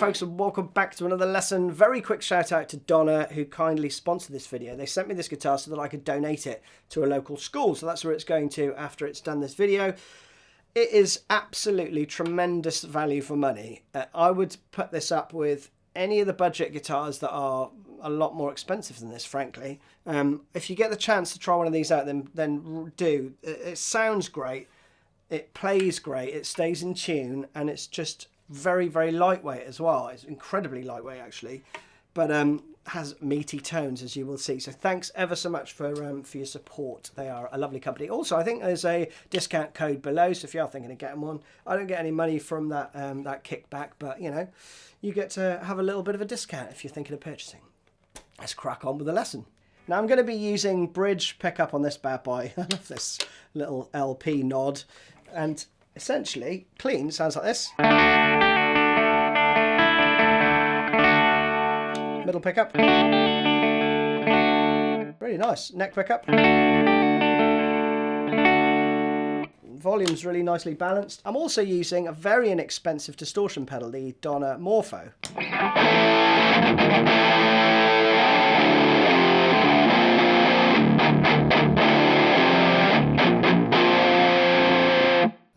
folks, and welcome back to another lesson. Very quick shout out to Donna, who kindly sponsored this video. They sent me this guitar so that I could donate it to a local school, so that's where it's going to after it's done this video. It is absolutely tremendous value for money. I would put this up with any of the budget guitars that are a lot more expensive than this, frankly. If you get the chance to try one of these out, then do. It sounds great, it plays great, it stays in tune, and it's just very, very lightweight as well. It's incredibly lightweight, actually, but has meaty tones, as you will see. So thanks ever so much for your support. They are a lovely company. Also, I think there's a discount code below, so if you are thinking of getting one, I don't get any money from that that kickback, but you know, you get to have a little bit of a discount if you're thinking of purchasing. Let's crack on with the lesson. Now I'm going to be using bridge pickup on this bad boy. I love this little LP nod, and essentially clean sounds like this. Middle pickup, really nice. Neck pickup, volume's really nicely balanced. I'm also using a very inexpensive distortion pedal, the Donna Morpher.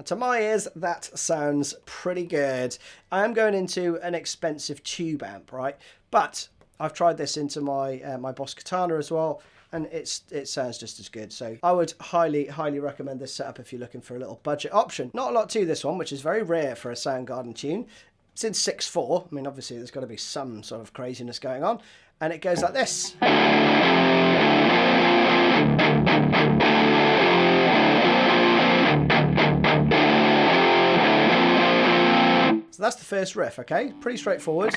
To my ears, that sounds pretty good. I am going into an expensive tube amp, right? But I've tried this into my my Boss Katana as well, and it sounds just as good. So I would highly recommend this setup if you're looking for a little budget option. Not a lot to this one, which is very rare for a Soundgarden tune. It's in 6/4. I mean, obviously there's got to be some sort of craziness going on, and it goes like this. So that's the first riff, okay? Pretty straightforward.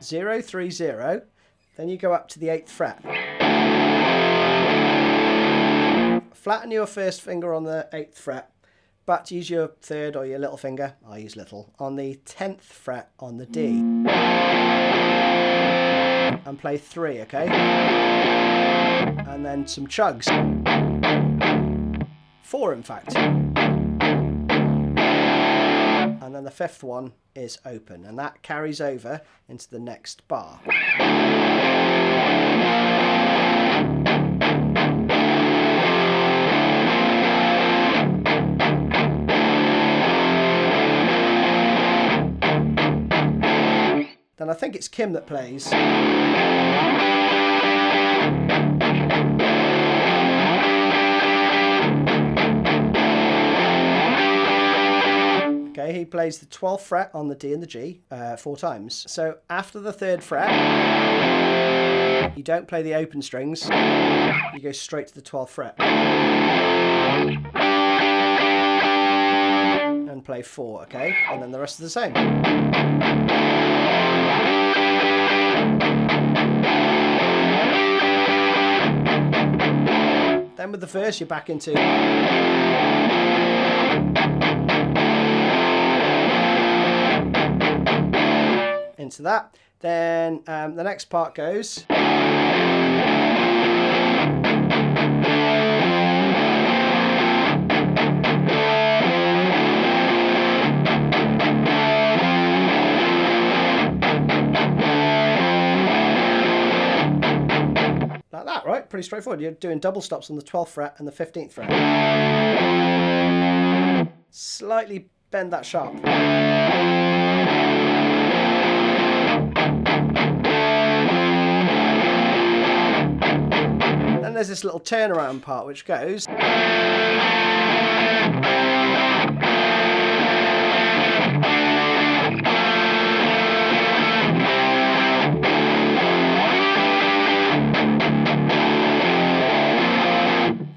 0, 3, 0. Then you go up to the 8th fret. Flatten your first finger on the 8th fret, but use your third or your little finger, I use little, on the 10th fret on the D. And play 3, okay? And then some chugs. 4, in fact. And then the 5th one is open, and that carries over into the next bar. Then I think it's Kim that plays. Okay, he plays the 12th fret on the D and the G 4 times. So after the 3rd fret, you don't play the open strings, you go straight to the 12th fret. And play 4, okay? And then the rest is the same. Then with the verse, you're back into... into that. Then the next part goes... like that, right? Pretty straightforward. You're doing double stops on the 12th fret and the 15th fret. Slightly bend that sharp. Then there's this little turnaround part which goes...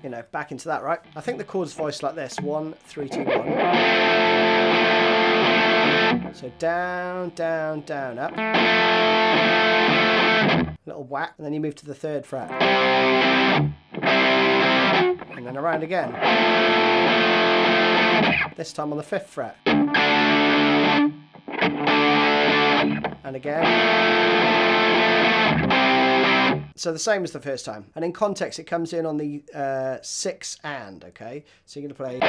you know, back into that, right? I think the chord's voiced like this. 1, 3, 2, 1. So down, down, down, up. Little whack, and then you move to the 3rd fret. And then around again. This time on the 5th fret. And again. So the same as the first time. And in context, it comes in on the 6 and, okay? So you're going to play...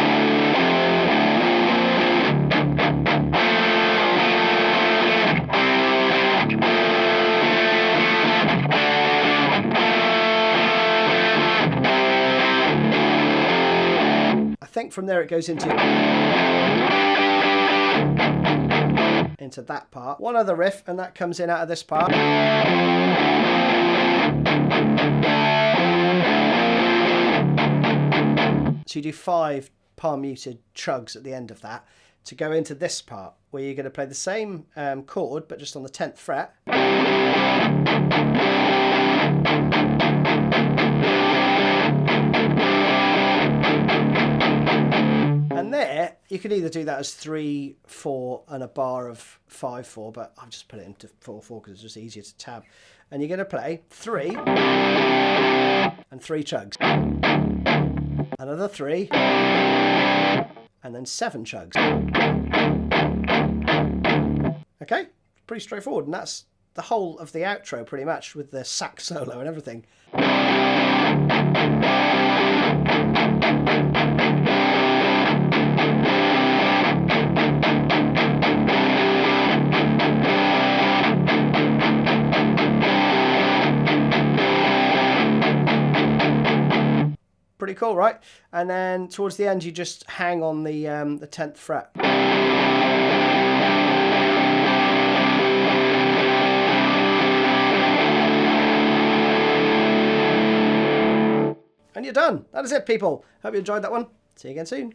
from there it goes into that part. One other riff, and that comes in out of this part. So you do 5 palm muted chugs at the end of that to go into this part, where you're going to play the same chord, but just on the 10th fret. And there, you can either do that as 3/4 and a bar of 5/4, but I've just put it into 4/4 because it's just easier to tab. And you're going to play 3 and 3 chugs, another 3, and then 7 chugs. Okay, pretty straightforward, and that's the whole of the outro pretty much, with the sax solo and everything. Pretty cool, right? And then towards the end, you just hang on the 10th fret. And you're done. That is it, people. Hope you enjoyed that one. See you again soon.